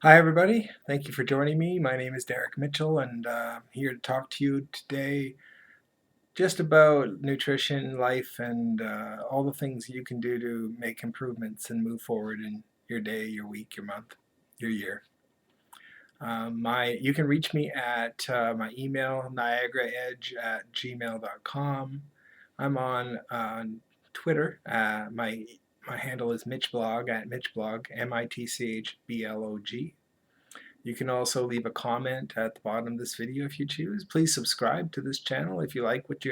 Hi, everybody. Thank you for joining me. My name is Derek Mitchell, and I'm here to talk to you today just about nutrition, life, and all the things you can do to make improvements and move forward in your day, your week, your month, your year. You can reach me at my email, niagaraedge@gmail.com. I'm on Twitter. My handle is mitchblog at mitchblog, mitchblog. You can also leave a comment at the bottom of this video if you choose. Please subscribe to this channel if you like what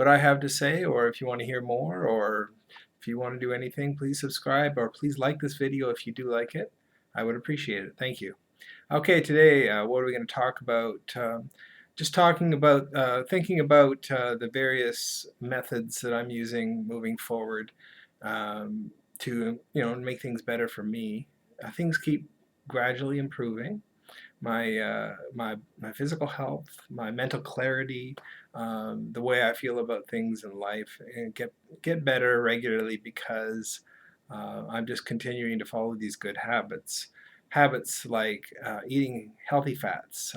I have to say, or if you want to hear more, or if you want to do anything, please subscribe, or please like this video if you do like it. I would appreciate it. Thank you. Okay, today, what are we going to talk about? Just talking about, thinking about the various methods that I'm using moving forward to, make things better for me. Things keep gradually improving. My physical health, my mental clarity, the way I feel about things in life, and get better regularly because I'm just continuing to follow these good habits. Habits like eating healthy fats,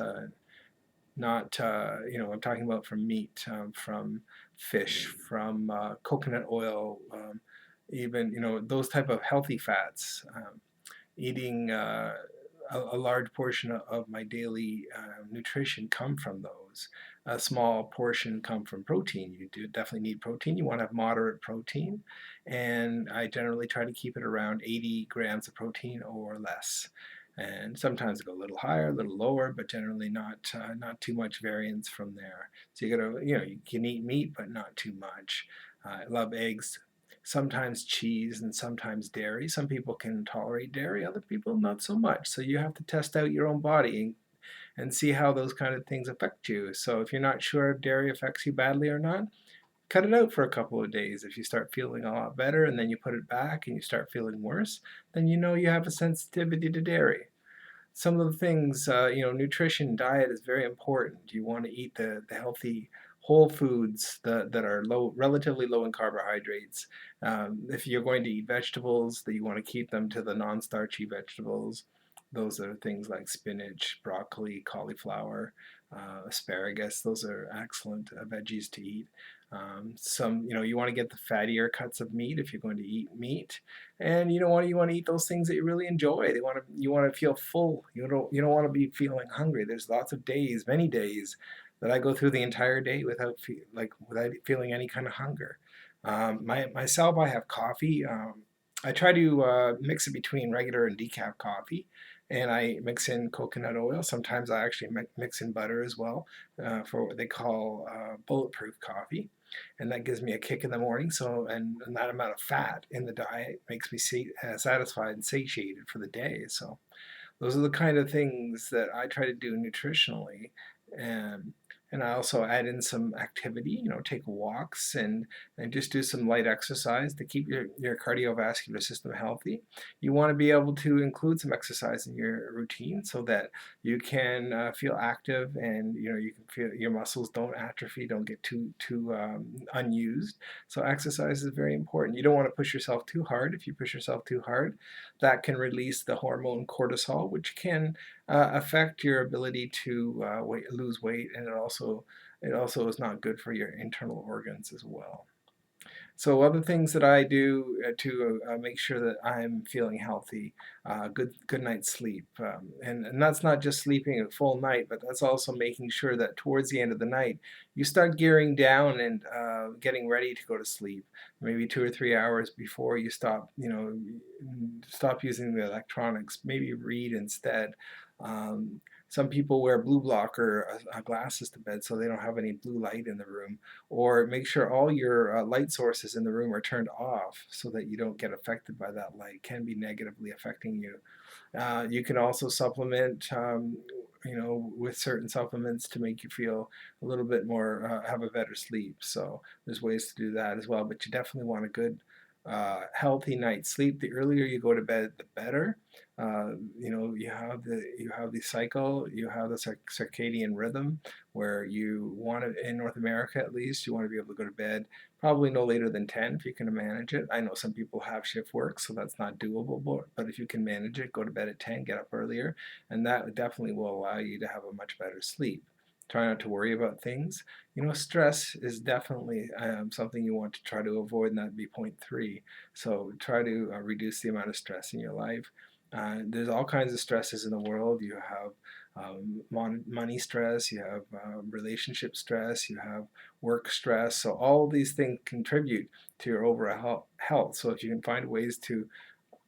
not I'm talking about from meat, from fish, from coconut oil, even those type of healthy fats. Eating a large portion of my daily nutrition come from those. A small portion come from protein. You do definitely need protein. You want to have moderate protein, and I generally try to keep it around 80 grams of protein or less. And sometimes go a little higher, a little lower, but generally not too much variance from there. So you can eat meat, but not too much. I love eggs, sometimes cheese, and sometimes dairy. Some people can tolerate dairy, other people not so much. So you have to test out your own body and see how those kind of things affect you. So if you're not sure if dairy affects you badly or not, cut it out for a couple of days. If you start feeling a lot better and then you put it back and you start feeling worse, then you know you have a sensitivity to dairy. Some of the things, nutrition, diet is very important. You want to eat the healthy whole foods that are relatively low in carbohydrates. If you're going to eat vegetables, that you want to keep them to the non-starchy vegetables. Those are things like spinach, broccoli, cauliflower, asparagus. Those are excellent veggies to eat. You want to get the fattier cuts of meat if you're going to eat meat, and you want to eat those things that you really enjoy. You want to feel full. You don't want to be feeling hungry. There's lots of days, many days, that I go through the entire day without feeling any kind of hunger. Myself, I have coffee. I try to mix it between regular and decaf coffee, and I mix in coconut oil. Sometimes I actually mix in butter as well, for what they call bulletproof coffee, and that gives me a kick in the morning. And that amount of fat in the diet makes me satisfied and satiated for the day. So those are the kind of things that I try to do nutritionally. And and I also add in some activity, take walks and just do some light exercise to keep your cardiovascular system healthy. You want to be able to include some exercise in your routine so that you can feel active, and you can feel your muscles don't atrophy, don't get too unused. So exercise is very important. You don't want to push yourself too hard. If you push yourself too hard, that can release the hormone cortisol, which can affect your ability to lose weight, and it also is not good for your internal organs as well. So other things that I do to make sure that I'm feeling healthy, good night's sleep, and that's not just sleeping a full night, but that's also making sure that towards the end of the night you start gearing down and getting ready to go to sleep. Maybe 2 or 3 hours before you stop using the electronics. Maybe read instead. Some people wear blue blocker glasses to bed so they don't have any blue light in the room, or make sure all your light sources in the room are turned off so that you don't get affected by that light. It can be negatively affecting you. You can also supplement, with certain supplements to make you feel a little bit more, have a better sleep. So there's ways to do that as well, but you definitely want a healthy night's sleep. The earlier you go to bed, the better. You have the cycle, you have the circadian rhythm where you want to, in North America at least, you want to be able to go to bed probably no later than 10 if you can manage it. I know some people have shift work, so that's not doable, but if you can manage it, go to bed at 10, get up earlier, and that definitely will allow you to have a much better sleep. Try not to worry about things. Stress is definitely something you want to try to avoid, and that'd be point three. So try to reduce the amount of stress in your life. There's all kinds of stresses in the world. You have money stress, you have relationship stress, you have work stress. So all these things contribute to your overall health. So if you can find ways to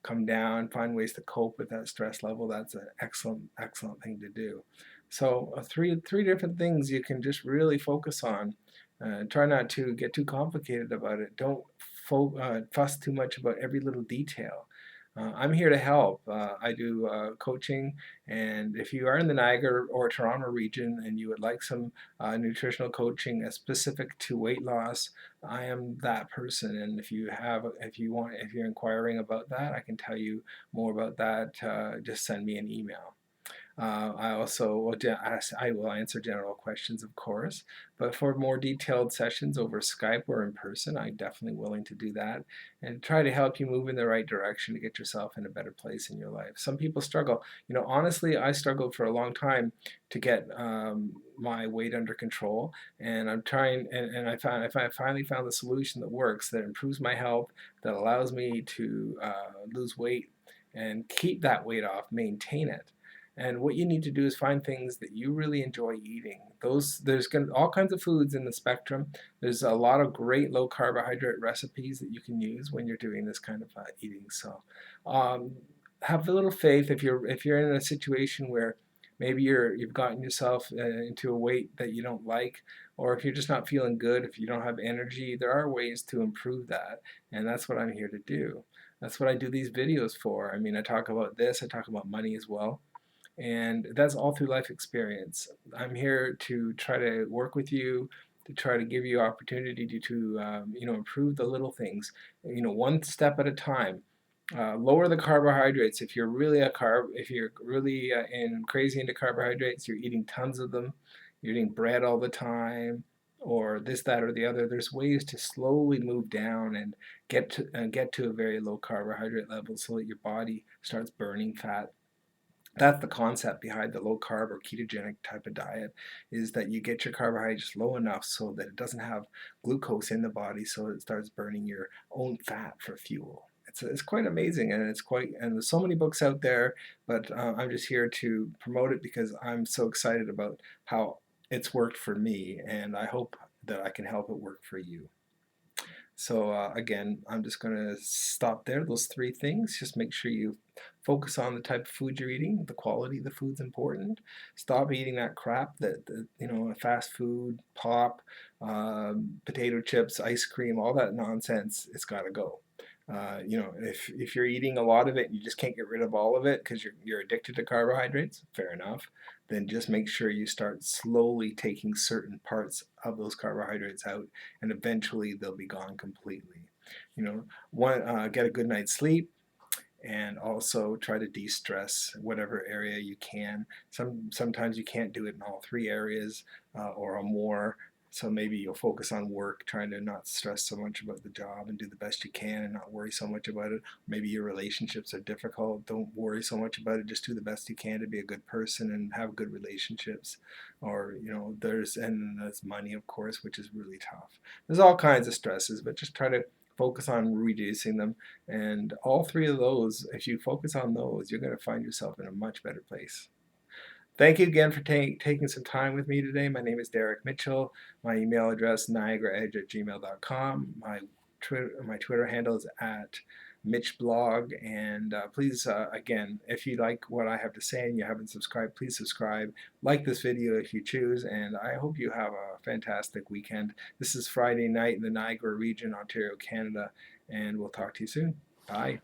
come down, find ways to cope with that stress level, that's an excellent thing to do. So three different things you can just really focus on. Try not to get too complicated about it. Don't fuss too much about every little detail. I'm here to help. I do coaching, and if you are in the Niagara or Toronto region and you would like some nutritional coaching specific to weight loss, I am that person. And if you're inquiring about that, I can tell you more about that. Just send me an email. I also I will answer general questions, of course, but for more detailed sessions over Skype or in person, I'm definitely willing to do that and try to help you move in the right direction to get yourself in a better place in your life. Some people struggle. Honestly, I struggled for a long time to get my weight under control, and I'm trying, and I finally found the solution that works, that improves my health, that allows me to lose weight and keep that weight off, maintain it. And what you need to do is find things that you really enjoy eating. There's all kinds of foods in the spectrum. There's a lot of great low carbohydrate recipes that you can use when you're doing this kind of eating. So um, have a little faith. If you're in a situation where maybe you've gotten yourself into a weight that you don't like, or if you're just not feeling good, if you don't have energy, there are ways to improve that, and that's what I'm here to do. That's what I do these videos for. I mean, I talk about this, I talk about money as well, and that's all through life experience. I'm here to try to work with you, to try to give you opportunity to improve the little things, one step at a time. Lower the carbohydrates. If you're really crazy into carbohydrates, you're eating tons of them, you're eating bread all the time, or this, that, or the other. There's ways to slowly move down and get to a very low carbohydrate level so that your body starts burning fat. That's the concept behind the low carb or ketogenic type of diet, is that you get your carbohydrates low enough so that it doesn't have glucose in the body, so it starts burning your own fat for fuel. It's quite amazing, and there's so many books out there, but I'm just here to promote it because I'm so excited about how it's worked for me, and I hope that I can help it work for you. So again, I'm just going to stop there. Those three things. Just make sure you focus on the type of food you're eating. The quality of the food's important. Stop eating that crap, fast food, pop, potato chips, ice cream, all that nonsense. It's got to go. If you're eating a lot of it and you just can't get rid of all of it because you're addicted to carbohydrates, fair enough. Then just make sure you start slowly taking certain parts of those carbohydrates out, and eventually they'll be gone completely. Get a good night's sleep, and also try to de-stress whatever area you can. Sometimes you can't do it in all three areas or more. So maybe you'll focus on work, trying to not stress so much about the job and do the best you can and not worry so much about it. Maybe your relationships are difficult. Don't worry so much about it. Just do the best you can to be a good person and have good relationships. Or, there's money, of course, which is really tough. There's all kinds of stresses, but just try to focus on reducing them. And all three of those, if you focus on those, you're going to find yourself in a much better place. Thank you again for taking some time with me today. My name is Derek Mitchell. My email address, niagaraedge@gmail.com. My Twitter handle is at MitchBlog. And please, again, if you like what I have to say and you haven't subscribed, please subscribe. Like this video if you choose. And I hope you have a fantastic weekend. This is Friday night in the Niagara region, Ontario, Canada. And we'll talk to you soon. Bye.